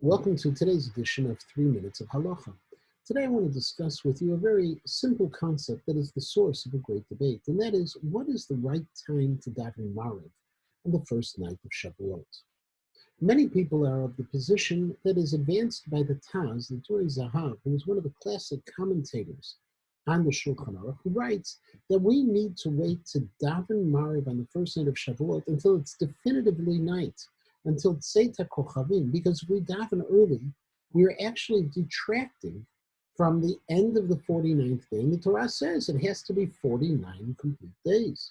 Welcome to today's edition of 3 Minutes of Halacha. Today I want to discuss with you a very simple concept that is the source of a great debate, and that is, what is the right time to daven Maariv on the first night of Shavuot? Many people are of the position that is advanced by the Taz, the Turi Zahav, who is one of the classic commentators on the Shulchan Aruch, who writes that we need to wait to daven Maariv on the first night of Shavuot until it's definitively night, until Tzeta Kochavim, because if we daven early, we're actually detracting from the end of the 49th day. And the Torah says it has to be 49 complete days.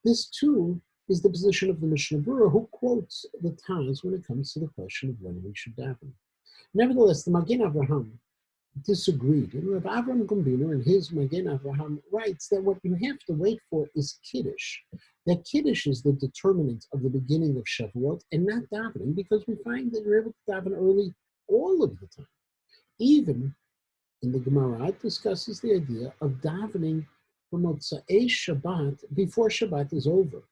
This, too, is the position of the Mishnah Berurah, who quotes the Taz when it comes to the question of when we should daven. Nevertheless, the Magen Avraham disagreed. And Rav Avram Gumbiner, in his Magen Avraham, writes that what you have to wait for is Kiddush. That Kiddush is the determinant of the beginning of Shavuot and not davening, because we find that you're able to daven early all of the time. Even in the Gemara, it discusses the idea of davening for Motzei Shabbat before Shabbat is over.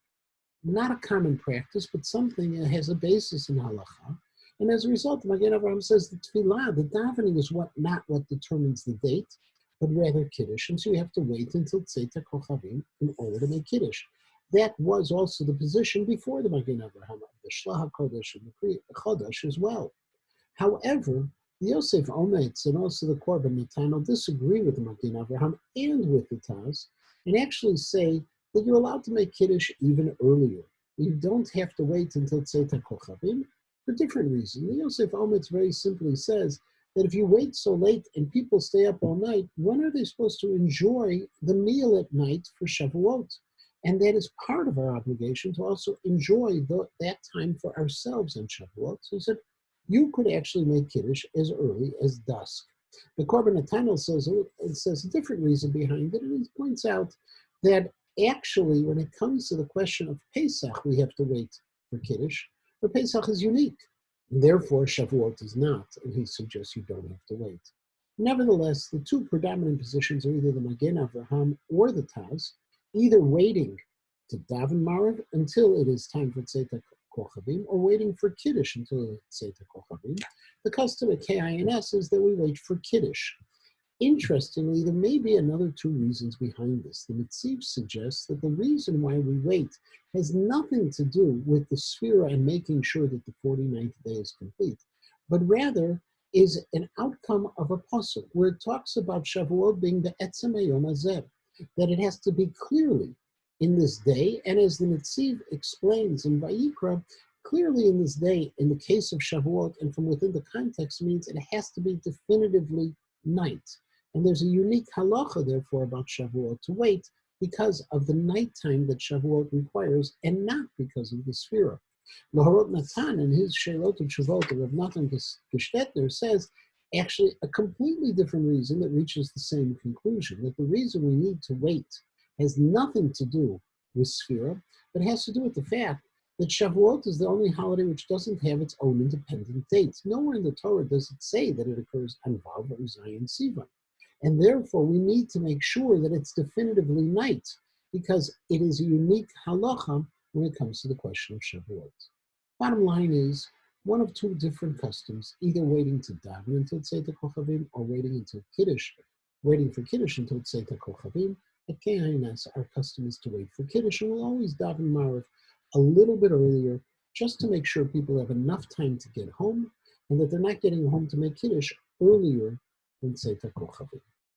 Not a common practice, but something that has a basis in Halacha. And as a result, Magen Avraham says the tefillah, the davening, is not what determines the date, but rather Kiddush. And so you have to wait until Tzeta Kochavim in order to make Kiddush. That was also the position before the Magen Avraham, of the Shlach HaKodesh and the Chodesh as well. However, the Yosef Ometz and also the Korban Netanel disagree with the Magen Avraham and with the Taz, and actually say that you're allowed to make Kiddush even earlier. You don't have to wait until Tzeta Kochavim for different reasons. The Yosef Ometz very simply says that if you wait so late and people stay up all night, when are they supposed to enjoy the meal at night for Shavuot? And that is part of our obligation to also enjoy that time for ourselves on Shavuot. So he said, you could actually make Kiddush as early as dusk. The Korban Netanel says a different reason behind it, and he points out that actually when it comes to the question of Pesach, we have to wait for Kiddush, but Pesach is unique. And therefore, Shavuot is not, and he suggests you don't have to wait. Nevertheless, the two predominant positions are either the Magen Avraham or the Taz, either waiting to daven Maariv until it is time for Tzeta Kochavim, or waiting for Kiddush until Tzeta Kochavim. The custom at KINS is that we wait for Kiddush. Interestingly, there may be another two reasons behind this. The Maariv suggests that the reason why we wait has nothing to do with the Sphira and making sure that the 49th day is complete, but rather is an outcome of a pasuk where it talks about Shavuot being the Etzem Hayom Hazeh, that it has to be clearly in this day, and as the Maariv explains in Vayikra, clearly in this day, in the case of Shavuot, and from within the context, means it has to be definitively night. And there's a unique halacha, therefore, about Shavuot to wait because of the nighttime that Shavuot requires, and not because of the Sphira. Laharot Natan, in his Sheilot Tshuvot, Rav Natan Gestetner, says actually a completely different reason that reaches the same conclusion, that the reason we need to wait has nothing to do with Sphira, but has to do with the fact that Shavuot is the only holiday which doesn't have its own independent date. Nowhere in the Torah does it say that it occurs on Vav or Zayin Sivan. And therefore, we need to make sure that it's definitively night, because it is a unique halacha when it comes to the question of Shavuot. Bottom line is, one of two different customs, either waiting to daven until Tzeta Kochavim or waiting until Kiddush, waiting for Kiddush until Tzeta Kochavim. At KINS, our custom is to wait for Kiddush, and we'll always daven Maariv a little bit earlier, just to make sure people have enough time to get home, and that they're not getting home to make Kiddush earlier than Tzeta Kochavim.